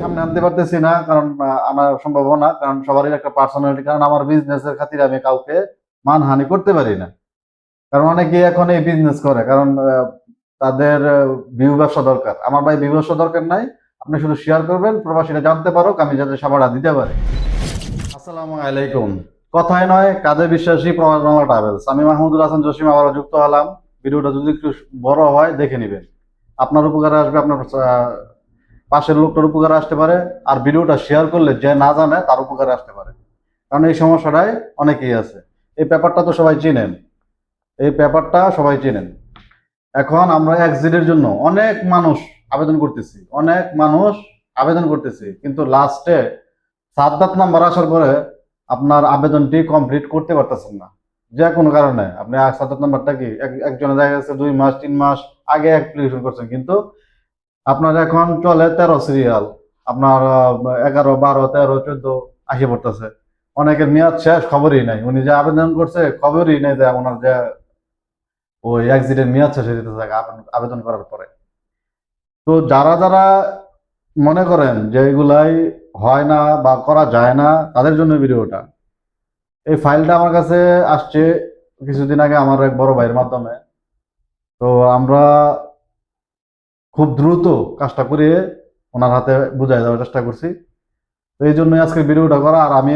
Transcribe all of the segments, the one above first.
সামনে আনতে পারতেছি না, কারণ আনা সম্ভব না, কারণ সবারই একটা পার্সোনালিটি, কারণ আমার বিজনেসের খাতিরে আমি কাউকে মানহানি করতে পারি না। কারণ অনেকে এখন এই বিজনেস করে, কারণ তাদের ভিউ ব্যবসা দরকার। আমার ভাই ভিউ ব্যবসা দরকার নাই, আপনি শুধু শেয়ার করবেন, প্রবাসীরা জানতে পারুক, আমি যাতে সেবাটা দিতে পারি। আসসালামু আলাইকুম। কথায় নয় কাজে বিশ্বাসী প্রবাস বাংলা ট্রাভেলস। আমি মাহমুদুল হাসান জসিম আবারও যুক্ত হলাম। ভিডিওটা যদি একটু বড় হয় দেখে নেবেন, আপনার উপকারে আসবে, আপনার পাশের লোকটার উপকারে আসতে পারে, আর ভিডিওটা শেয়ার করলে যে না জানে তার উপকারে আসতে পারে। কারণ এই সমস্যাটাই অনেকেই আছে। এই ব্যাপারটা তো সবাই চিনেন, এই ব্যাপারটা সবাই চিনেন। এখন আমরা এক্সিটের জন্য অনেক মানুষ আবেদন করতেছি, কিন্তু লাস্টে সাদ্দাত নাম্বার আসার পরে আপনার আবেদনটি কমপ্লিট করতে পারতেছেন না। যে কোনো কারণে আপনি সাদ্দাত নাম্বারটা কি একজনে দেখা যাচ্ছে 2 মাস 3 মাস আগে অ্যাপ্লিকেশন করছেন, কিন্তু আপনার এখন চলে 13 সিরিয়াল, আপনার 11, 12, 13, 14 আসে পড়তেছে। অনেকের মেয়াদ শেষ, খবরই নাই, উনি যে আবেদন করছে খবরই নাই যে ওনার যে ওই অ্যাক্সিডেন্ট মেয়াদ শেষ হয়ে যেতে থাকে আবেদন করার পরে। তো যারা যারা মনে করেন যে এগুলাই হয় না বা করা যায় না, তাদের জন্য ভিডিওটা। এই ফাইলটা আমার কাছে আসছে কিছুদিন আগে আমার এক বড় ভাইয়ের মাধ্যমে। তো আমরা খুব দ্রুত কাজটা করিয়ে ওনার হাতে বুঝাই দেওয়ার চেষ্টা করছি। তো এই জন্যই আজকে ভিডিওটা করা। আর আমি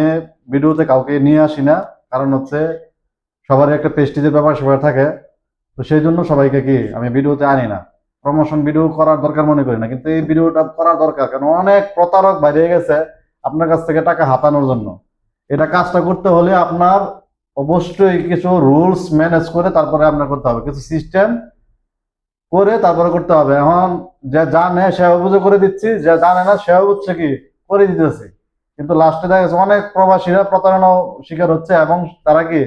ভিডিওতে কাউকে নিয়ে আসি না, কারণ হচ্ছে সবারই একটা প্রেস্টিজের ব্যাপার সবার থাকে। তো সেই জন্য সবাইকে কি আমি ভিডিওতে আনি না, প্রমোশন ভিডিও করার দরকার মনে করি না, কিন্তু এই ভিডিওটা করার দরকার। কারণ অনেক প্রতারক বাইরে গেছে আপনার কাছ থেকে টাকা হাতানোর জন্য। এটা কাজটা করতে হলে আপনার অবশ্যই কিছু রুলস ম্যানেজ করে তারপরে আপনার করতে হবে, কিছু সিস্টেম করে তারপরে করতে হবে। এখন যে জানে সে অভিযোগ করে দিচ্ছি, যে জানে না সে হচ্ছে কি করে দিতেছি, কিন্তু লাস্টে দেখা গেছে অনেক প্রবাসীরা প্রতারণা শিকার হচ্ছে, এবং তারা কি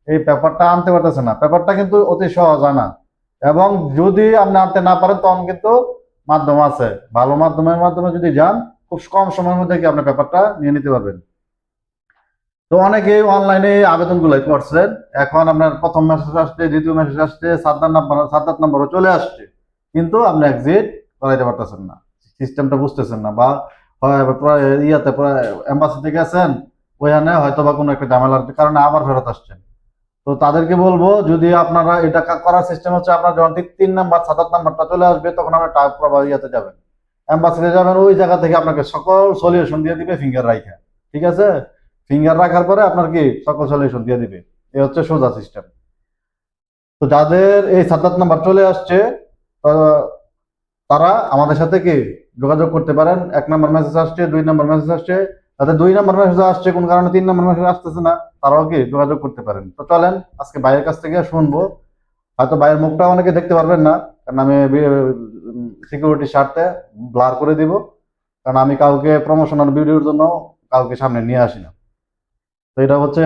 এই পেপারটা আনতে পারতেছে না। পেপারটা কিন্তু অতি সহজ আনা, এবং যদি আপনি আনতে না পারেন তখন কিন্তু মাধ্যম আছে, ভালো মাধ্যমের মাধ্যমে যদি যান খুব কম সময়ের মধ্যে কি আপনি পেপারটা নিয়ে নিতে পারবেন। তো অনেকেই অনলাইনে আবেদন গুলাই করছেন। এখন আপনার প্রথম মেসেজ আসছে, দ্বিতীয় মেসেজ আসছে, সাদ্দাত নাম্বারও চলে আসছে, কিন্তু আপনি এক্সিট করাইতে পারতেছেন না, সিস্টেমটা বুঝতেছেন না, বা ইয়াতে এম্বাসিতে গেছেন, ওইখানে হয়তো বা কোনো একটা ঝামেলার কারণে আবার ফেরত আসছেন। তো তাদেরকে বলবো, যদি আপনারা এটা করার সিস্টেম হচ্ছে, আপনার যখন 3 নাম্বার সাদ্দাত নাম্বারটা চলে আসবে তখন আপনার ইয়াতে যাবেন, এম্বাসিতে যাবেন, ওই জায়গা থেকে আপনাকে সকল সলিউশন দিয়ে দিবে ফিঙ্গার রাখা। ঠিক আছে, ফিঙ্গার রাখার পরে আপনার কি সকল সলিউশন দিয়ে দিবে। এই হচ্ছে সোজা সিস্টেম। তো যাদের এই সাদ্দাত নাম্বার চলে আসছে, তারা আমাদের সাথে কি যোগাযোগ করতে পারেন। 1 নাম্বার মেসেজ আসছে, 2 নাম্বার মেসেজ আসছে, তাদের 2 নাম্বার মেসেজ আসছে কোন কারণে 3 নাম্বার মেসেজ আসতেছে না, তারাও কি যোগাযোগ করতে পারেন। তো চলেন আজকে ভাইয়ের কাছ থেকে শুনবো। হয়তো ভাইয়ের মুখটা অনেকে দেখতে পারবেন না, কারণ আমি সিকিউরিটি স্বার্থে ব্লার করে দিব, কারণ আমি কাউকে প্রমোশনাল ভিডিওর জন্য কাউকে সামনে নিয়ে আসি না। তো এটা হচ্ছে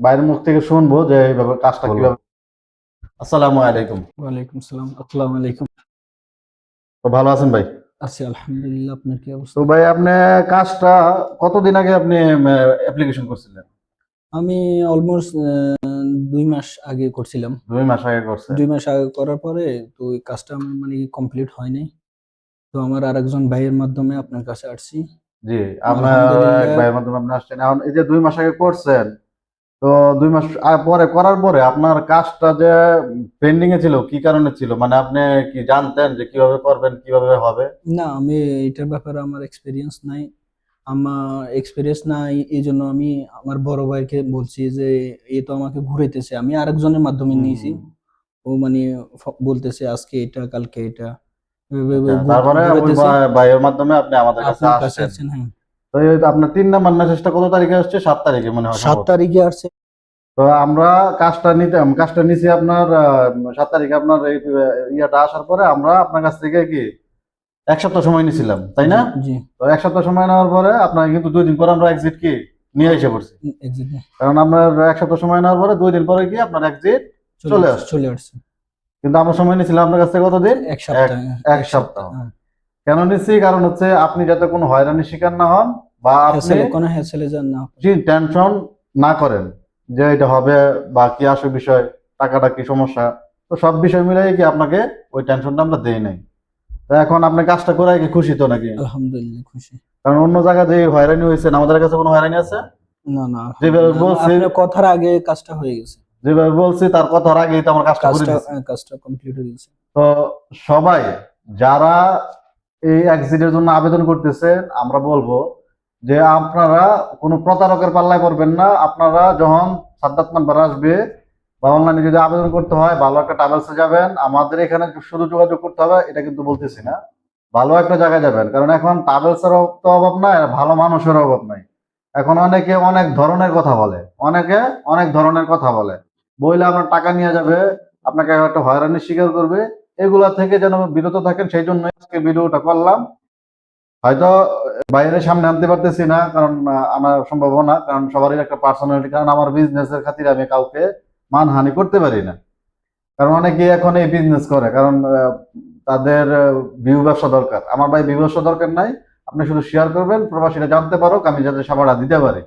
ভাইয়ের মুখ থেকে শুনবো যে এইভাবে কাজটা কিভাবে। আসসালামু আলাইকুম। ওয়ালাইকুম সালাম। আসসালামু আলাইকুম। তো ভালো আছেন ভাই? আছি আলহামদুলিল্লাহ। আপনার কি অবস্থা? তো ভাই আপনি কাজটা কতদিন আগে আপনি অ্যাপ্লিকেশন করছিলেন? আমি অলমোস্ট 2 মাস আগে করছিলাম। 2 মাস আগে করছেন? 2 মাস আগে করার পরে তো ওই কাজটা আমার মানে কমপ্লিট হয় নাই। তো আমার আরেকজন ভাইয়ের মাধ্যমে আপনার কাছে আসছি। জি, আপনার এক আলহামদুলিল্লাহ। ভাইয়ের মাধ্যমে আপনি আসছেন। এখন এই যে 2 মাস আগে করছেন, তো 2 মাস পরে করার পরে আপনার কাজটা যে পেন্ডিং এ ছিল, কি কারণে ছিল? মানে আপনি কি জানতেন যে কিভাবে করবেন, কিভাবে হবে? না, আমি এটার ব্যাপারে আমার এক্সপেরিয়েন্স নাই। আমার এক্সপেরিয়েন্স নাই, এইজন্য আমি আমার বড় ভাইকে বলছি যে এ তো আমাকে ঘুরাইতেছে। আমি আরেকজনের মাধ্যমে নিয়েছি। ও মানে বলতেছে আজকে এটা কালকে এটা। আচ্ছা, তারপরে ওই ঘুরাইতেছে। ভাইয়ের মাধ্যমে আপনি আমাদের কাছে আপনার কাছে আসছেন। আছেন, হ্যাঁ। তো এই আপনার 3 নাম্বার মেসেজটা কত তারিখে আসছে? 7 তারিখে মনে হয় 7 সম্ভবত। তারিখে আসছে। তো আমরা কাজটা নিছি আপনার 7 তারিখে। আপনার এই ইয়াটা আসার পরে আমরা আপনার কাছ থেকে কি 1 সপ্তাহ সময় নিছিলাম, তাই না? জি। তো 1 সপ্তাহ সময় নেওয়ার পরে আপনার কিন্তু 2 দিন পরে আমরা এক্সিট কি নিয়ে এসে পড়ছি। এক্সাক্টলি। কারণ আপনার 1 সপ্তাহ সময় নেওয়ার পরে 2 দিন পরে কি আপনার এক্সিট চলে আসছে। চলে আসছে। কিন্তু আমরা সময় নিছিলাম আপনার কাছ থেকে কতদিন? 1 সপ্তাহ। 1 সপ্তাহ। কেন নিচ্ছি? কারণ হচ্ছে আপনি যাতে কোনো হয়রানির শিকার না হন, বা আপনি কোনো হ্যাসেলে যান না। টেনশন না করেন যে এটা হবে বা কি আসে বিষয়, টাকাটা কি সমস্যা। তো সব বিষয় মিলাই কি আপনাকে ওই টেনশনটা আমরা দেই নাই। তো এখন আপনি কাজটা করে কি খুশি তো নাকি? আলহামদুলিল্লাহ খুশি। কারণ অন্য জায়গায় যে হয়রানি হয়েছে, আমাদের কাছে কোনো হয়রানি আছে? না না, যেভাবে আলহামদুলিল্লাহ বলছি, আপনার কথার আগে কাজটা হয়ে গেছে, যেভাবে বলছি তার কথার আগেই তো আমার কাজটা করে দিচ্ছি। কাজটা কমপ্লিট হয়ে গেছে। তো সবাই যারা এই অ্যাক্সিডেন্টের জন্য আবেদন করতেছেন, আমরা বলবো যে আপনারা কোনো প্রতারকের পাল্লায় পড়বেন না। আপনারা যখন সাদ্দাত নাম্বার আসবে বা অনলাইনে যদি আবেদন করতে হয়, ভালো একটা ট্রাভেলসে যাবেন। আমাদের এখানে শুধু যোগাযোগ করতে হবে এটা কিন্তু বলতেছি না, ভালো একটা জায়গায় যাবেন। কারণ এখন ট্রাভেলসের তো অভাব নাই, আর ভালো মানুষের অভাব নাই। এখন অনেকে অনেক ধরনের কথা বলে, অনেকে অনেক ধরনের কথা বলে, বইলে আপনার টাকা নিয়ে যাবে, আপনাকে একটা হয়রানির শিকার করবে। এগুলা থেকে যেন বিরত থাকেন, সেই জন্য আজকে ভিডিওটা করলাম। হয়তো বাইরের সামনে আনতে পারতেছি না, কারণ আমার সম্ভব না, কারণ সবারই একটা পার্সোনালিটি, কারণ আমার বিজনেসের খাতিরে আমি কাউকে মানহানি করতে পারি না। কারণ অনেকে এখন এই বিজনেস করে, কারণ তাদের ভিউ ব্যবসা দরকার। আমার ভাই ভিউ ব্যবসা দরকার নাই, আপনি শুধু শেয়ার করবেন, প্রবাসীরা জানতে পারো আমি যাতে সেবাটা দিতে পারি।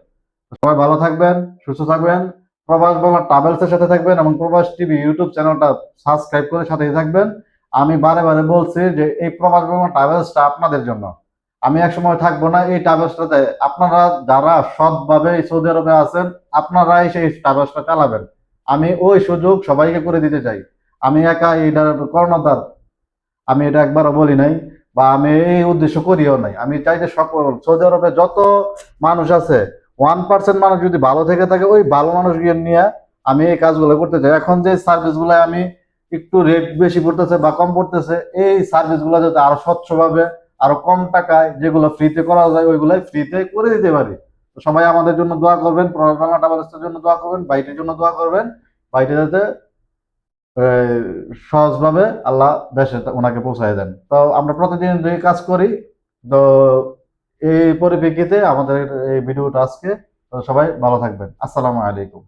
সবাই ভালো থাকবেন, সুস্থ থাকবেন, প্রবাস বাংলা ট্রাভেলসের সাথে থাকবেন, এবং প্রবাস টিভি ইউটিউব চ্যানেলটা সাবস্ক্রাইব করে সাথেই থাকবেন। আমি বারে বারে বলছি যে এই প্রবাস বাংলা ট্রাভেলসটা আপনাদের জন্য। আমি একসময় থাকবো না এই ট্রাভেলসটাতে। আপনারা যারা সৎভাবে এই সৌদি আরবে আছেন, আপনারাই সেই ট্রাভেলসটা চালাবেন। আমি ওই সুযোগ সবাইকে করে দিতে চাই। আমি একা এইটার কর্ণধার, আমি এটা একবারও বলি নাই, বা আমি এই উদ্দেশ্য করিও নাই। আমি চাই যে সকল সৌদি আরবে যত মানুষ আছে, 1% মানুষ যদি ভালো থেকে থাকে, ওই ভালো মানুষগুলো নিয়ে আমি এই কাজগুলো করতে চাই। এখন যে সার্ভিসগুলো আমি একটু রেট বেশি পড়তেছে বা কম পড়তেছে, এই সার্ভিসগুলো যাতে আরো স্বচ্ছভাবে, আরো কম টাকায়, যেগুলো ফ্রিতে করা যায় ওইগুলাই ফ্রিতে করে দিতে পারি। তো সবাই আমাদের জন্য দোয়া করবেন, প্রবাস বাংলা ট্রাভেলসের জন্য দোয়া করবেন, বাইটের জন্য দোয়া করবেন। বাইটে যাতে সহজভাবে আল্লাহ দেশে ওনাকে পৌঁছায় দেন। তো আমরা প্রতিদিন যে কাজ করি, তো এই পরিপ্রেক্ষিতে আমাদের এই ভিডিওটা আজকে। তো সবাই ভালো থাকবেন। আসসালামু আলাইকুম।